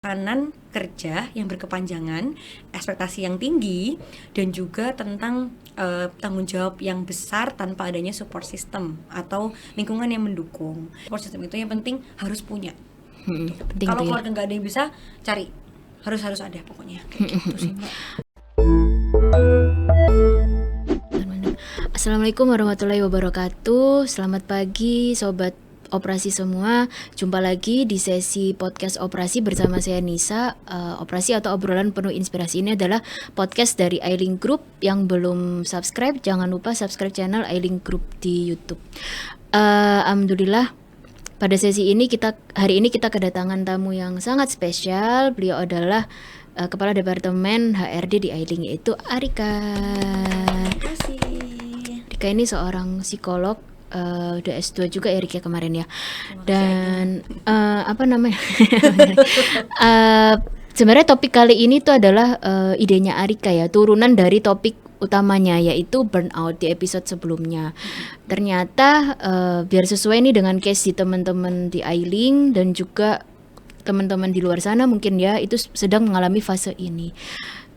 tekanan kerja yang berkepanjangan, ekspektasi yang tinggi, dan juga tentang tanggung jawab yang besar tanpa adanya support system atau lingkungan yang mendukung. Support system itu yang penting harus punya. Penting Kalau tuh ya. keluarga nggak ada yang bisa, cari harus ada pokoknya. Kayak gitu sih, Mbak. Assalamualaikum warahmatullahi wabarakatuh. Selamat pagi sobat operasi semua. Jumpa lagi di sesi podcast operasi bersama saya Nisa. Operasi atau obrolan penuh inspirasi ini adalah podcast dari iLink Group. Yang belum subscribe, jangan lupa subscribe channel iLink Group di YouTube. Alhamdulillah, pada sesi ini hari ini kita kedatangan tamu yang sangat spesial. Beliau adalah Kepala Departemen HRD di iLink, yaitu Arika. Terima kasih. Arika ini seorang psikolog, udah S2 juga ya Rika kemarin ya. Dan apa namanya? Sebenarnya topik kali ini tuh adalah idenya Arika ya, turunan dari topik utamanya yaitu burnout di episode sebelumnya. Ternyata biar sesuai nih dengan case di teman-teman di iLink dan juga teman-teman di luar sana mungkin ya itu sedang mengalami fase ini.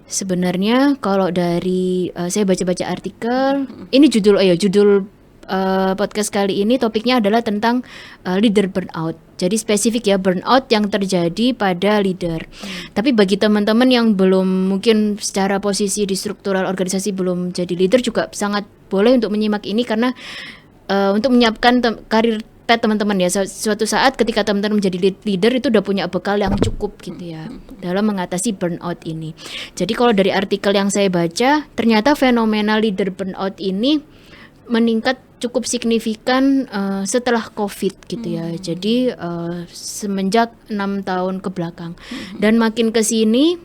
Sebenarnya kalau dari saya baca-baca artikel, ini judul podcast kali ini topiknya adalah tentang leader burnout. Jadi spesifik ya, burnout yang terjadi pada leader. Tapi bagi teman-teman yang belum mungkin secara posisi di struktural organisasi belum jadi leader juga sangat boleh untuk menyimak ini karena untuk menyiapkan karir teman-teman ya, suatu saat ketika teman-teman menjadi leader itu udah punya bekal yang cukup gitu ya dalam mengatasi burnout ini. Jadi kalau dari artikel yang saya baca, ternyata fenomena leader burnout ini meningkat cukup signifikan setelah COVID gitu ya. Jadi semenjak 6 tahun ke belakang dan makin ke sini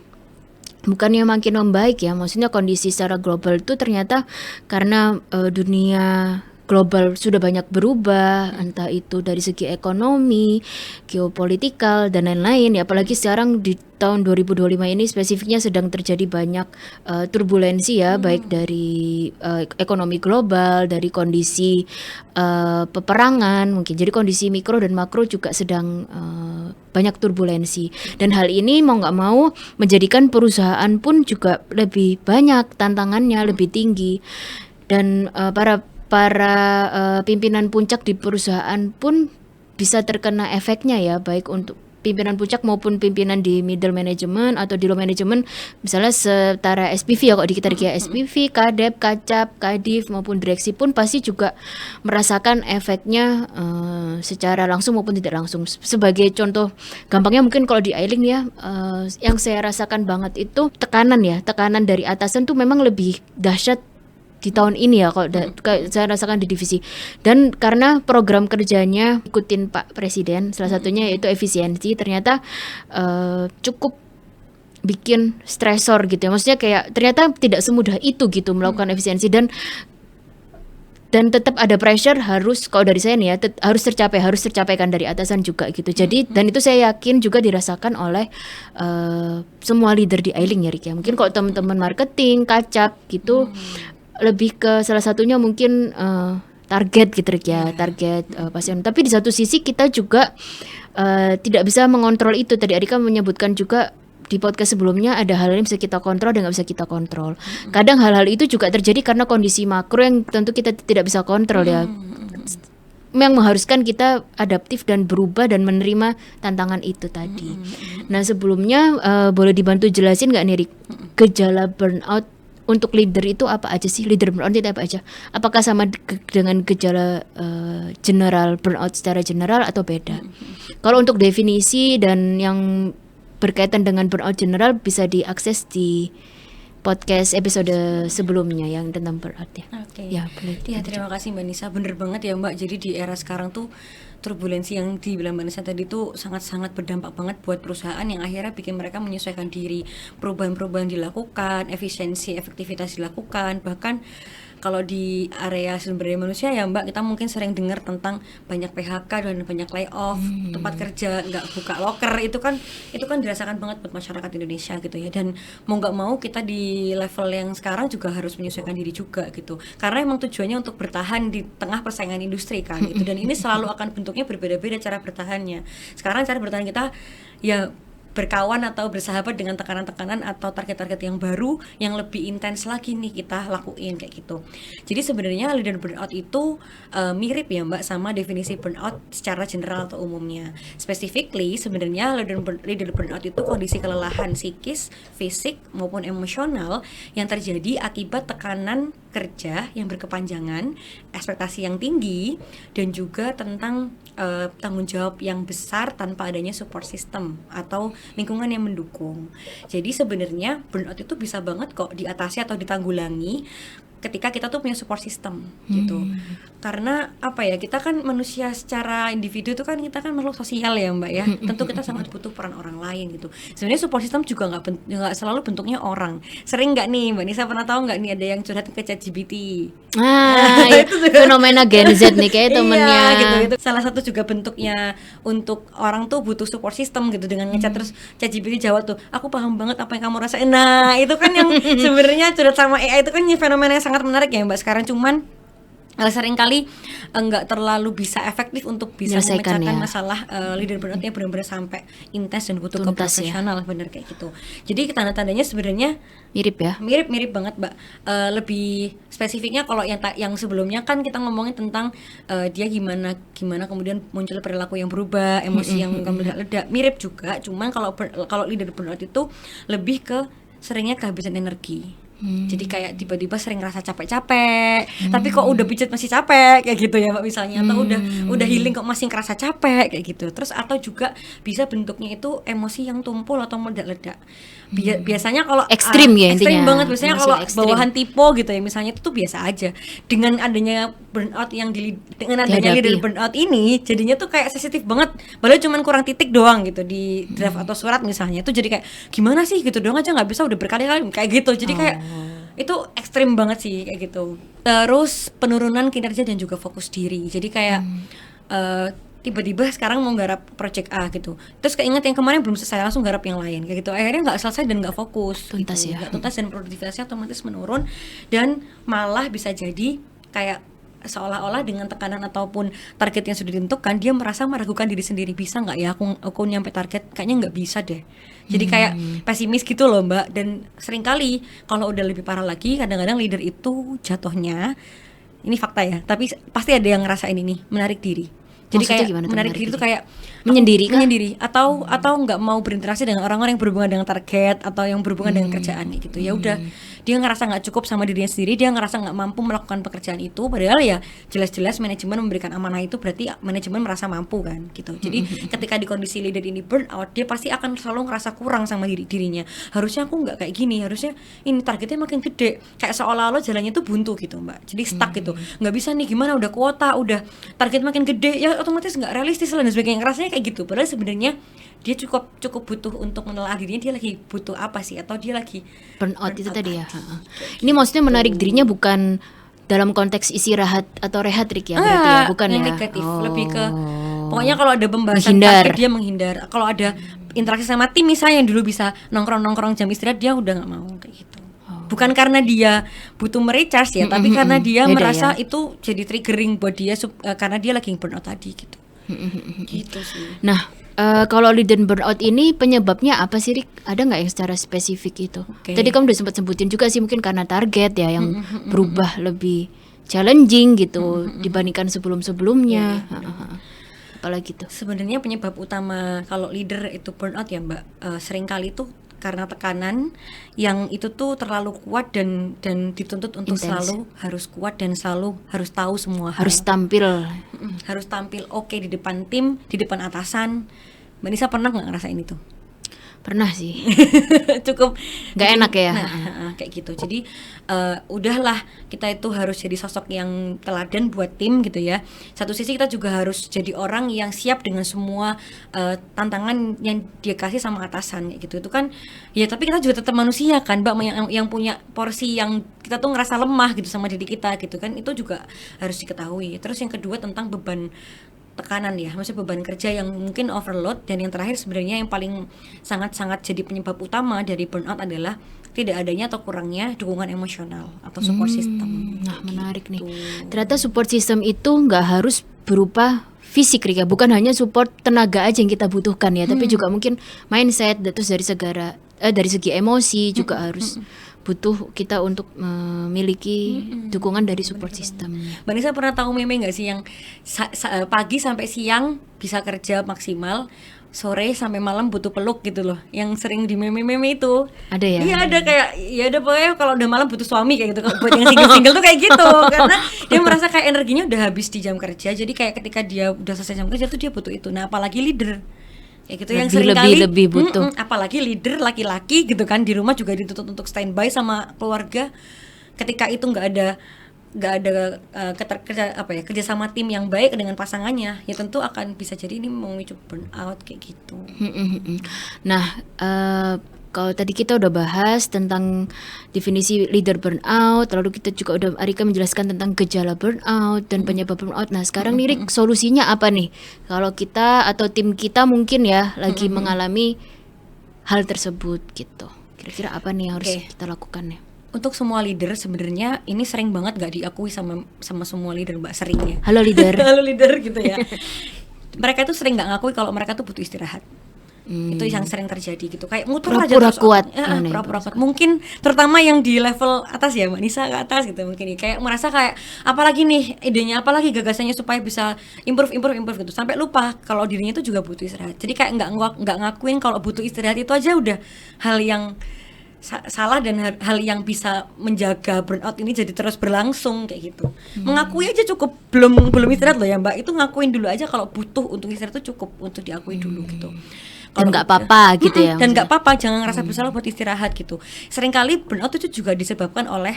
bukannya makin membaik ya, maksudnya kondisi secara global itu ternyata karena dunia global sudah banyak berubah, entah itu dari segi ekonomi, geopolitikal dan lain-lain ya. Apalagi sekarang di tahun 2025 ini spesifiknya sedang terjadi banyak turbulensi ya, baik dari ekonomi global, dari kondisi peperangan mungkin. Jadi kondisi mikro dan makro juga sedang banyak turbulensi. Dan hal ini mau nggak mau menjadikan perusahaan pun juga lebih banyak tantangannya, lebih tinggi. Dan para pimpinan puncak di perusahaan pun bisa terkena efeknya ya, baik untuk pimpinan puncak maupun pimpinan di middle management atau di low management, misalnya setara SPV ya, kok di kita SPV, Kadep, Kacap, Kadif maupun direksi pun pasti juga merasakan efeknya secara langsung maupun tidak langsung. Sebagai contoh gampangnya mungkin kalau di iLink ya, yang saya rasakan banget itu tekanan dari atasan tuh memang lebih dahsyat di tahun ini ya, kalau saya rasakan di divisi. Dan karena program kerjanya ikutin Pak Presiden, salah satunya yaitu efisiensi, ternyata cukup bikin stresor gitu ya. Maksudnya kayak ternyata tidak semudah itu gitu melakukan efisiensi dan tetap ada pressure, harus, kalau dari saya nih ya, harus tercapaikan dari atasan juga gitu. Jadi dan itu saya yakin juga dirasakan oleh semua leader di iLink ya Rik ya. Mungkin kalau teman-teman marketing, Kacap gitu lebih ke salah satunya mungkin target gitu ya, target pasien. Tapi di satu sisi kita juga tidak bisa mengontrol itu. Tadi Arika menyebutkan juga di podcast sebelumnya ada hal yang bisa kita kontrol dan nggak bisa kita kontrol. Kadang hal-hal itu juga terjadi karena kondisi makro yang tentu kita tidak bisa kontrol ya. Yang mengharuskan kita adaptif dan berubah dan menerima tantangan itu tadi. Nah sebelumnya boleh dibantu jelasin nggak nih Rik, gejala burnout untuk leader itu apa aja sih? Leader burnout itu apa aja? Apakah sama dengan gejala general burnout secara general atau beda? Kalau untuk definisi dan yang berkaitan dengan burnout general bisa diakses di podcast episode sebelumnya yang tentang burnout ya. Oke. Ya, boleh. Ya, terima kasih Mbak Nisa. Bener banget ya Mbak. Jadi di era sekarang tuh turbulensi yang dibilang Mbak Nisa tadi tuh sangat-sangat berdampak banget buat perusahaan yang akhirnya bikin mereka menyesuaikan diri. Perubahan-perubahan dilakukan, efisiensi, efektivitas dilakukan, bahkan kalau di area sumber daya manusia ya Mbak, kita mungkin sering dengar tentang banyak PHK dan banyak layoff, tempat kerja nggak buka loker, itu kan dirasakan banget buat masyarakat Indonesia gitu ya. Dan mau nggak mau kita di level yang sekarang juga harus menyesuaikan diri juga gitu, karena emang tujuannya untuk bertahan di tengah persaingan industri kan gitu. Dan ini selalu akan bentuknya berbeda-beda cara bertahannya. Sekarang cara bertahan kita ya berkawan atau bersahabat dengan tekanan-tekanan atau target-target yang baru yang lebih intens lagi nih kita lakuin kayak gitu. Jadi sebenarnya leader burnout itu mirip ya Mbak sama definisi burnout secara general atau umumnya. Specifically sebenarnya leader burnout itu kondisi kelelahan psikis, fisik maupun emosional yang terjadi akibat tekanan kerja yang berkepanjangan, ekspektasi yang tinggi, dan juga tentang tanggung jawab yang besar tanpa adanya support system atau lingkungan yang mendukung. Jadi sebenarnya burnout itu bisa banget kok diatasi atau ditanggulangi ketika kita tuh punya support system gitu. Karena apa ya, kita kan manusia secara individu itu kan kita kan makhluk sosial ya Mbak ya. Tentu kita sangat butuh peran orang lain gitu. Sebenarnya support system juga nggak selalu bentuknya orang. Sering nggak nih Mbak Nisa pernah tahu nggak nih ada yang curhat ke ChatGPT? Ya, fenomena Gen Z nih kayak temennya. Iya, gitu. Salah satu juga bentuknya untuk orang tuh butuh support system gitu, dengan ngechat terus ChatGPT jawab tuh, aku paham banget apa yang kamu rasain. Nah itu kan yang sebenarnya curhat sama AI itu kan fenomena yang sangat menarik ya Mbak sekarang, cuman seringkali nggak terlalu bisa efektif untuk bisa Menyelesaikan memecahkan ya. masalah leader burnout yang benar-benar sampai intens dan butuh Tuntas ya. keprofesional, bener kayak gitu. Jadi tanda-tandanya sebenarnya Mirip ya. mirip banget Mbak. Lebih spesifiknya kalau yang sebelumnya kan kita ngomongin tentang dia gimana kemudian muncul perilaku yang berubah, emosi yang meledak-ledak, mirip juga. Cuman kalau leader burnout itu lebih ke seringnya kehabisan energi. Jadi kayak tiba-tiba sering ngerasa capek-capek, tapi kok udah pijat masih capek kayak gitu ya Mbak misalnya, atau udah healing kok masih ngerasa capek kayak gitu. Terus atau juga bisa bentuknya itu emosi yang tumpul atau meledak-ledak. Biasanya kalau Ekstrim ya ekstrim intinya. banget biasanya Emosi kalau ekstrim. bawahan tipe gitu ya misalnya, itu tuh biasa aja. Dengan adanya burnout dengan adanya Dihadapi. leader burnout ini jadinya tuh kayak sensitif banget, padahal cuman kurang titik doang gitu di draft atau surat misalnya, itu jadi kayak gimana sih gitu doang aja nggak bisa, udah berkali-kali kayak gitu. Jadi kayak itu ekstrim banget sih kayak gitu. Terus penurunan kinerja dan juga fokus diri. Jadi kayak tiba-tiba sekarang mau garap project A gitu, terus keinget yang kemarin belum selesai langsung garap yang lain kayak gitu, akhirnya nggak selesai dan nggak fokus Tuntas gitu. ya. Nggak tuntas dan produktivitasnya otomatis menurun, dan malah bisa jadi kayak seolah-olah dengan tekanan ataupun target yang sudah ditentukan dia merasa meragukan diri sendiri, bisa nggak ya aku nyampe target, kayaknya nggak bisa deh. Jadi kayak pesimis gitu loh Mbak. Dan seringkali kalau udah lebih parah lagi, kadang-kadang leader itu jatuhnya, ini fakta ya, tapi pasti ada yang ngerasain ini, menarik diri. Jadi Maksudnya kayak gimana tuh menarik menarik diri itu diri? kayak Menyendiri kah? menyendiri atau nggak mau berinteraksi dengan orang-orang yang berhubungan dengan target atau yang berhubungan dengan kerjaan kayak gitu. Ya udah, dia ngerasa nggak cukup sama dirinya sendiri, dia ngerasa nggak mampu melakukan pekerjaan itu, padahal ya jelas-jelas manajemen memberikan amanah itu, berarti manajemen merasa mampu kan gitu. Jadi ketika di kondisi leader ini burnout, dia pasti akan selalu ngerasa kurang sama dirinya. Harusnya aku nggak kayak gini, harusnya ini targetnya makin gede, kayak seolah-olah jalannya itu buntu gitu Mbak. Jadi stuck gitu, nggak bisa nih, gimana udah kuota, udah target makin gede, ya otomatis nggak realistis lah dan sebagainya. Rasanya kayak gitu, padahal sebenarnya dia cukup butuh untuk menelaah dirinya, dia lagi butuh apa sih, atau dia lagi Burnout itu tadi ya. Ini maksudnya menarik dirinya bukan dalam konteks istirahat atau rehat Rik ya, berarti ya, bukan yang ya. negatif, lebih ke pokoknya kalau ada pembahasan Menghindar. target dia menghindar. Kalau ada interaksi sama tim misalnya yang dulu bisa nongkrong jam istirahat, dia udah nggak mau kayak gitu. Bukan karena dia butuh merecharge ya, tapi karena dia Beda merasa ya. itu jadi triggering buat dia karena dia lagi burnout tadi gitu. Gitu sih. Nah, kalau leader burnout ini penyebabnya apa sih Rik? Ada nggak yang secara spesifik itu? Oke. Tadi kamu udah sempat sebutin juga sih, mungkin karena target ya yang berubah lebih challenging gitu dibandingkan sebelum-sebelumnya. Apalagi tuh? Sebenarnya penyebab utama kalau leader itu burnout ya Mbak, seringkali itu karena tekanan yang itu tuh terlalu kuat dan dituntut untuk Intens. selalu harus kuat dan selalu harus tahu semua hal. Harus tampil. Harus tampil oke di depan tim, di depan atasan. Mbak Nisa pernah nggak ngerasain itu? Pernah sih. Cukup Nggak enak ya. Nah, kayak gitu. Jadi udahlah, kita itu harus jadi sosok yang teladan buat tim gitu ya. Satu sisi kita juga harus jadi orang yang siap dengan semua tantangan yang dia kasih sama atasan kayak gitu. Itu kan ya, tapi kita juga tetap manusia kan Mbak, yang punya porsi yang kita tuh ngerasa lemah gitu sama diri kita gitu kan. Itu juga harus diketahui. Terus yang kedua tentang beban tekanan ya, maksudnya beban kerja yang mungkin overload. Dan yang terakhir sebenarnya yang paling sangat-sangat jadi penyebab utama dari burnout adalah tidak adanya atau kurangnya dukungan emosional atau support system. Nah, menarik nih. Ternyata support system itu nggak harus berupa fisik, Rika. Bukan hanya support tenaga aja yang kita butuhkan ya, tapi juga mungkin mindset, terus dari segi emosi juga harus butuh kita untuk memiliki dukungan dari support system. Mbak Nisa pernah tahu meme nggak sih yang pagi sampai siang bisa kerja maksimal, sore sampai malam butuh peluk gitu loh, yang sering di meme-meme itu. Ada ya? Iya ada, kayak ya ada pokoknya kalau udah malam butuh suami kayak gitu. Kalau buat yang single-single tuh kayak gitu, karena dia merasa kayak energinya udah habis di jam kerja, jadi kayak ketika dia udah selesai jam kerja tuh dia butuh itu. Nah apalagi leader kayak gitu yang sering kali lebih butuh. Apalagi leader laki-laki gitu kan, di rumah juga dituntut untuk standby sama keluarga. Ketika itu nggak ada kerja sama tim yang baik dengan pasangannya, ya tentu akan bisa jadi ini memicu burnout kayak gitu. Nah, kalau tadi kita udah bahas tentang definisi leader burnout, lalu kita juga udah Arika menjelaskan tentang gejala burnout dan penyebab burnout. Nah, sekarang nih Rik, solusinya apa nih? Kalau kita atau tim kita mungkin ya lagi mengalami hal tersebut gitu. Kira-kira apa nih yang harus kita lakukan ya? Untuk semua leader sebenarnya ini sering banget gak diakui sama semua leader, Mbak, seringnya. Halo leader. Halo leader gitu ya. Mereka tuh sering gak ngakui kalau mereka tuh butuh istirahat. Itu yang sering terjadi gitu, kayak muter aja terus kuat. pura-pura kuat. Mungkin terutama yang di level atas ya, Mbak Nisa, ke atas gitu mungkin kayak merasa kayak apalagi nih idenya, apalagi gagasannya supaya bisa improve gitu, sampai lupa kalau dirinya itu juga butuh istirahat. Jadi kayak nggak ngakuin kalau butuh istirahat itu aja udah hal yang salah dan hal yang bisa menjaga burnout ini jadi terus berlangsung kayak gitu. Mengakui aja cukup, belum istirahat loh ya Mbak, itu ngakuin dulu aja kalau butuh untuk istirahat itu cukup untuk diakui dulu gitu. Dan nggak apa-apa gitu ya. Dan nggak apa-apa, jangan ngerasa bersalah buat istirahat gitu. Seringkali burnout itu juga disebabkan oleh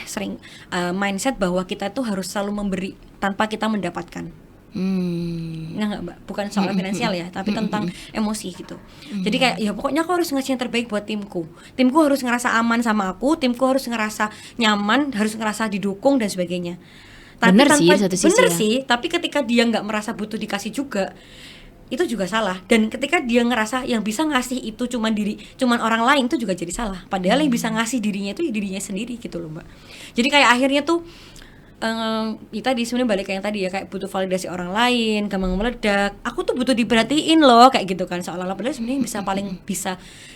mindset bahwa kita itu harus selalu memberi tanpa kita mendapatkan. Nah nggak Mbak, bukan soal finansial ya, tapi tentang emosi gitu. Jadi kayak ya pokoknya aku harus ngasih yang terbaik buat timku harus ngerasa aman sama aku, timku harus ngerasa nyaman, harus ngerasa didukung dan sebagainya. Tapi bener sih, satu sisi bener ya. sih, tapi ketika dia nggak merasa butuh dikasih juga, itu juga salah. Dan ketika dia ngerasa yang bisa ngasih itu cuman orang lain, itu juga jadi salah. Padahal yang bisa ngasih dirinya itu ya dirinya sendiri gitu loh Mbak. Jadi kayak akhirnya tuh tadi sebenarnya balik kayak yang tadi ya, kayak butuh validasi orang lain, gampang meledak. Aku tuh butuh diperhatiin loh kayak gitu kan, seolah-olah padahal sebenarnya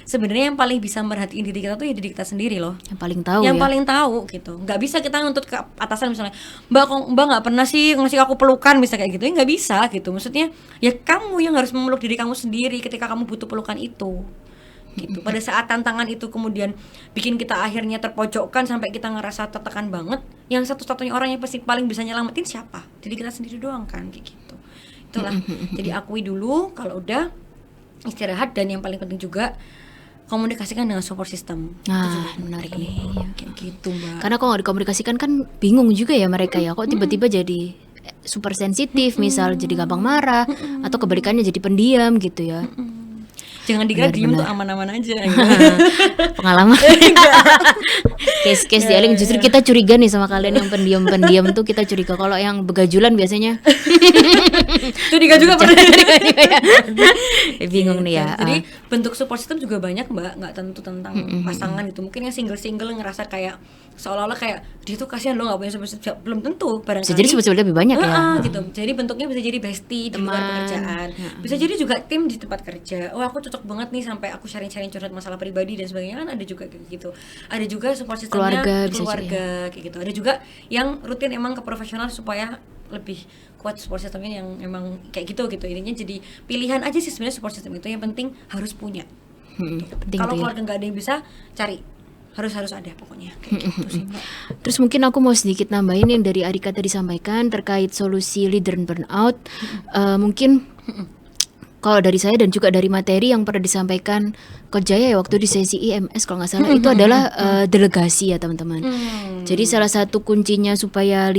sebenarnya yang paling bisa merhatiin diri kita tuh ya diri kita sendiri loh. Yang paling tahu yang paling tahu gitu. Nggak bisa kita nuntut ke atasan misalnya, Mbak nggak pernah sih ngasih aku pelukan misalnya kayak gitu, ya nggak bisa gitu. Maksudnya ya kamu yang harus memeluk diri kamu sendiri ketika kamu butuh pelukan itu gitu. Pada saat tantangan itu kemudian bikin kita akhirnya terpojokkan sampai kita ngerasa tertekan banget, yang satu-satunya orang yang pasti paling bisa nyelamatin siapa? Diri kita sendiri doang kan kayak gitu. Itulah. Jadi akui dulu kalau udah istirahat, dan yang paling penting juga komunikasikan dengan support system. Nah, menarik nih. Kayak gitu Mbak. Karena kalau nggak dikomunikasikan kan bingung juga ya mereka ya. Kok tiba-tiba jadi super sensitif, misal jadi gampang marah, atau kebalikannya jadi pendiam gitu ya. Jangan dikira diem tuh aman-aman aja gitu. Pengalaman. Case di Eling, justru kita curiga nih sama kalian yang pendiam tuh, kita curiga. Kalau yang begajulan biasanya curiga juga pernah. Bingung nih ya. Jadi bentuk support system juga banyak Mbak, nggak tentu tentang pasangan itu. Mungkin yang single ngerasa kayak seolah-olah kayak dia tuh kasihan lo nggak punya support system, belum tentu. Bisa jadi support system lebih banyak ya. Gitu. Jadi bentuknya bisa jadi bestie di luar pekerjaan, bisa jadi juga tim di tempat kerja. Oh aku cocok banget nih sampai aku sharing curhat masalah pribadi dan sebagainya, kan ada juga kayak gitu. Ada juga support systemnya keluarga kayak gitu. Ada juga yang rutin emang ke profesional supaya lebih kuat support systemnya yang emang kayak gitu. Intinya jadi pilihan aja sih sebenarnya support system itu, yang penting harus punya. Kalau keluarga nggak ada yang bisa, cari, harus ada pokoknya kayak gitu sih Mbak. Terus mungkin aku mau sedikit nambahin yang dari Arika tadi sampaikan terkait solusi leader burnout. Mungkin kalau dari saya dan juga dari materi yang pernah disampaikan Coach Jaya ya waktu di sesi IMS kalau nggak salah, itu adalah delegasi ya teman-teman. Jadi salah satu kuncinya supaya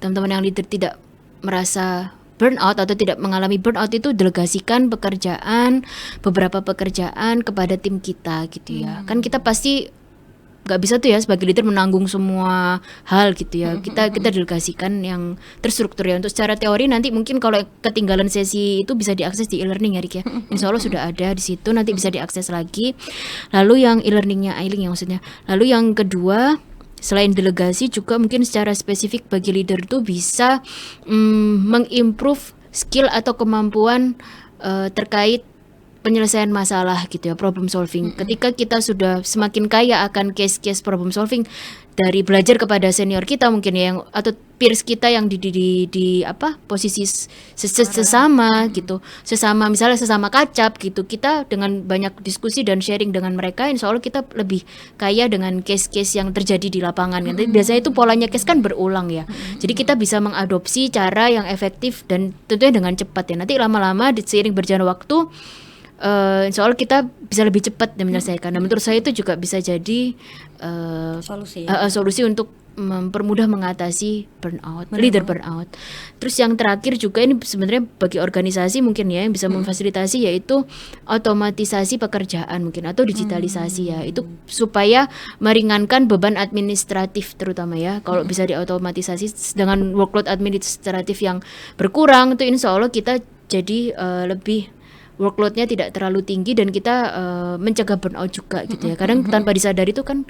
teman-teman yang leader tidak merasa burnout atau tidak mengalami burnout itu delegasikan beberapa pekerjaan kepada tim kita gitu ya. Kan kita pasti nggak bisa tuh ya sebagai leader menanggung semua hal gitu ya. Kita delegasikan yang terstruktur ya. Untuk secara teori nanti mungkin kalau ketinggalan sesi itu bisa diakses di e-learning ya Rik ya. Insya Allah sudah ada di situ, nanti bisa diakses lagi. Lalu yang e-learningnya Ailing ya maksudnya. Lalu yang kedua, selain delegasi juga mungkin secara spesifik bagi leader itu bisa mengimprove skill atau kemampuan terkait penyelesaian masalah gitu ya, problem solving. Ketika kita sudah semakin kaya akan case-case problem solving dari belajar kepada senior kita mungkin ya, yang atau peers kita yang di apa posisi sesama gitu, sesama misalnya sesama kacap gitu, kita dengan banyak diskusi dan sharing dengan mereka, insya Allah kita lebih kaya dengan case-case yang terjadi di lapangan kan. Tapi biasanya itu polanya case kan berulang ya, jadi kita bisa mengadopsi cara yang efektif dan tentunya dengan cepat ya. Nanti lama-lama seiring berjalan waktu insya Allah kita bisa lebih cepat dan menyelesaikan. Dan menurut saya itu juga bisa jadi solusi untuk mempermudah mengatasi burnout, leader burnout. Terus yang terakhir juga ini sebenarnya bagi organisasi mungkin ya yang bisa memfasilitasi, yaitu otomatisasi pekerjaan mungkin atau digitalisasi ya. Itu supaya meringankan beban administratif terutama ya. Kalau bisa diotomatisasi dengan workload administratif yang berkurang, itu insya Allah kita jadi lebih workloadnya tidak terlalu tinggi dan kita mencegah burnout juga gitu ya. Kadang tanpa disadari itu kan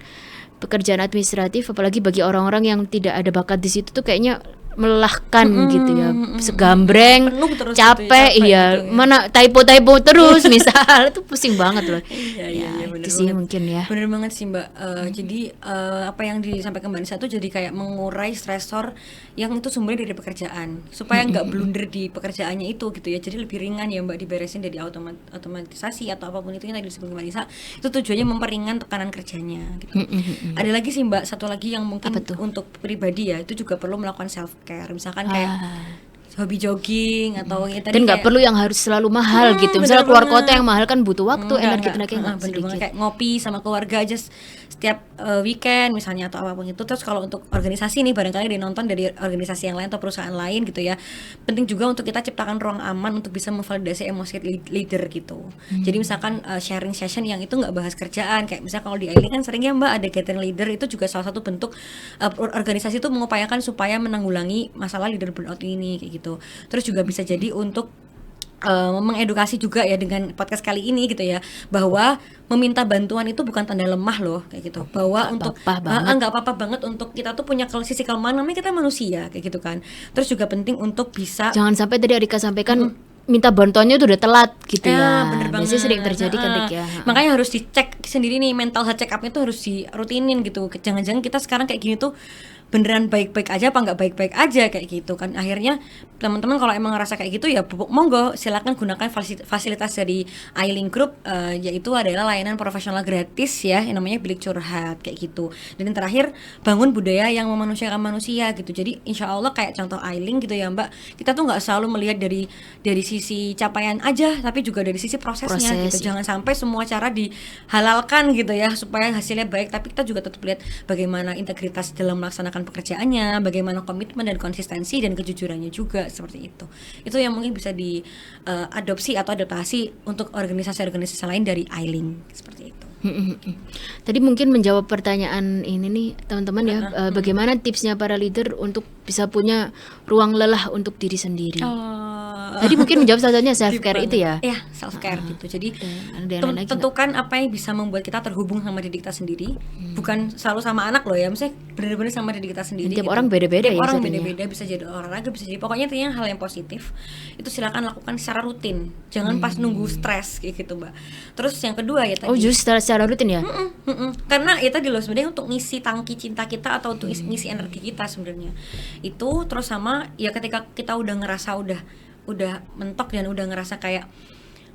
pekerjaan administratif, apalagi bagi orang-orang yang tidak ada bakat di situ tuh kayaknya melelahkan gitu ya, segambreng, capek, iya, gitu ya. Mana typo terus misal itu pusing banget loh. Iya, itu sih banget. Mungkin ya. Bener banget sih Mbak. Jadi apa yang disampaikan Mbak Nisa tuh jadi kayak mengurai stresor yang itu sumbernya dari pekerjaan, supaya nggak blunder di pekerjaannya itu gitu ya. Jadi lebih ringan ya Mbak, diberesin dari otomatisasi atau apapun itu yang tadi disebut Mbak Nisa. Itu tujuannya memperingan tekanan kerjanya. Gitu. Ada lagi sih Mbak, satu lagi yang mungkin untuk pribadi ya, itu juga perlu melakukan self care, misalkan kayak hobi jogging atau dan nggak perlu yang harus selalu mahal gitu. Misalnya keluar kota yang mahal kan butuh waktu, energi tenaga nggak sedikit. Kayak ngopi sama keluarga aja setiap weekend misalnya atau apapun itu. Terus kalau untuk organisasi nih, barangkali dinonton dari organisasi yang lain atau perusahaan lain gitu ya, penting juga untuk kita ciptakan ruang aman untuk bisa memvalidasi emosi leader gitu. Jadi misalkan sharing session yang itu nggak bahas kerjaan, kayak misalnya kalau di Ailing kan sering ya Mbak ada gathering leader, itu juga salah satu bentuk organisasi itu mengupayakan supaya menanggulangi masalah leader burnout ini kayak gitu. Terus juga bisa jadi untuk mengedukasi juga ya dengan podcast kali ini gitu ya, bahwa meminta bantuan itu bukan tanda lemah loh kayak gitu, bahwa nggak apa-apa banget untuk kita tuh punya sisi kelemahan, namanya kita manusia kayak gitu kan. Terus juga penting untuk bisa, jangan sampai tadi Arika sampaikan minta bantuannya itu udah telat gitu ya. Bener banget. Biasanya sering terjadi kan Rik ya. Makanya harus dicek sendiri nih, mental health check up-nya tuh harus dirutinin gitu. Jangan-jangan kita sekarang kayak gini tuh beneran baik-baik aja apa nggak baik-baik aja kayak gitu kan. Akhirnya teman-teman kalau emang ngerasa kayak gitu ya monggo silakan gunakan fasilitas dari Ailing Group, yaitu adalah layanan profesional gratis ya yang namanya bilik curhat kayak gitu. Dan yang terakhir, bangun budaya yang memanusiakan manusia gitu. Jadi insya Allah kayak contoh Ailing gitu ya Mbak, kita tuh nggak selalu melihat dari sisi capaian aja, tapi juga dari sisi prosesnya gitu. Jangan sampai semua cara dihalalkan gitu ya supaya hasilnya baik, tapi kita juga tetap lihat bagaimana integritas dalam melaksanakan pekerjaannya, bagaimana komitmen dan konsistensi dan kejujurannya juga, seperti itu. Itu yang mungkin bisa diadopsi atau adaptasi untuk organisasi-organisasi lain dari Ailing, seperti itu. Tadi mungkin menjawab pertanyaan ini nih teman-teman ya, bagaimana tipsnya para leader untuk bisa punya ruang lelah untuk diri sendiri. Tadi mungkin menjawab salah satunya self care itu ya. Iya, self care gitu. Jadi tentukan apa yang bisa membuat kita terhubung sama diri kita sendiri, bukan selalu sama anak loh ya, misalnya benar-benar sama diri kita sendiri. Tiap orang beda-beda ya. Orang beda-beda, bisa jadi olahraga, bisa jadi pokoknya intinya hal yang positif itu silakan lakukan secara rutin. Jangan pas nunggu stres kayak gitu, Mbak. Terus yang kedua ya tadi. Justru secara rutin ya. Karena itu tadi loh sebenarnya untuk ngisi tangki cinta kita atau untuk ngisi energi kita sebenarnya. Itu terus sama ya ketika kita udah ngerasa udah mentok dan udah ngerasa kayak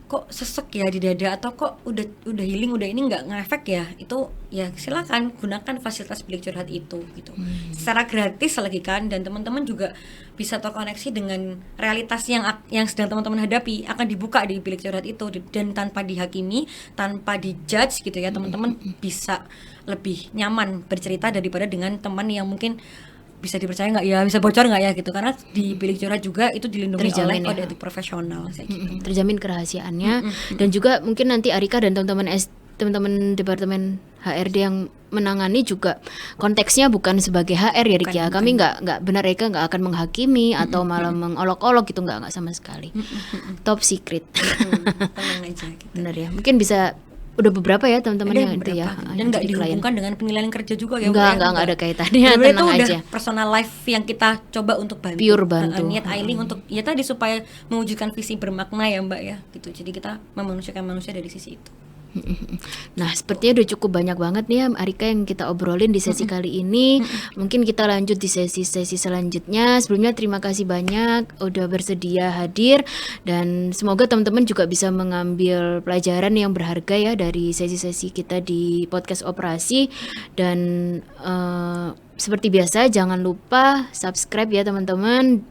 kok sesek ya di dada atau kok udah healing, udah ini nggak ngefek ya, itu ya silakan gunakan fasilitas bilik curhat itu gitu. Secara gratis lagi kan, dan teman-teman juga bisa terkoneksi dengan realitas yang sedang teman-teman hadapi, akan dibuka di bilik curhat itu dan tanpa dihakimi, tanpa dijudge gitu ya. Teman-teman bisa lebih nyaman bercerita daripada dengan teman yang mungkin bisa dipercaya nggak ya, bisa bocor nggak ya gitu, karena di bilik curhat juga itu dilindungi oleh kode etik profesional kayak gitu. Terjamin kerahasiaannya. Dan juga mungkin nanti Arika dan teman-teman teman-teman departemen HRD yang menangani juga konteksnya bukan sebagai HR ya Rik ya. Kami nggak benar Eka nggak akan menghakimi atau malah mengolok-olok gitu, nggak sama sekali. Top secret. Tenang aja gitu. Benar ya. Mungkin bisa udah beberapa ya teman-teman Ada yang itu ya. dan nggak dihubungkan dengan penilaian kerja juga ya, Nggak ada kaitannya. Bener-bener itu Tenang udah aja. personal life yang kita coba untuk bantu. Pure bantu. Niat Ailing untuk ya tadi supaya mewujudkan visi bermakna ya Mbak ya gitu. Jadi kita memanusiakan manusia dari sisi itu. Nah, sepertinya udah cukup banyak banget nih ya Arika yang kita obrolin di sesi kali ini. Mungkin kita lanjut di sesi-sesi selanjutnya. Sebelumnya terima kasih banyak udah bersedia hadir, dan semoga teman-teman juga bisa mengambil pelajaran yang berharga ya dari sesi-sesi kita di podcast operasi. Dan seperti biasa jangan lupa subscribe ya teman-teman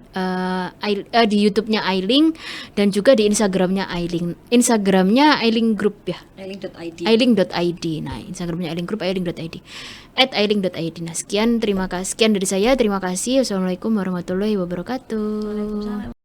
di YouTube-nya Ailing dan juga di Instagram-nya Ailing. Instagram-nya Ailing Group ya. Ailing.id. Ailing.id. Nah, Instagram-nya Ailing Group @ailing.id. @ailing.id. Nah, sekian dari saya. Terima kasih. Wassalamualaikum warahmatullahi wabarakatuh. Waalaikumsalam.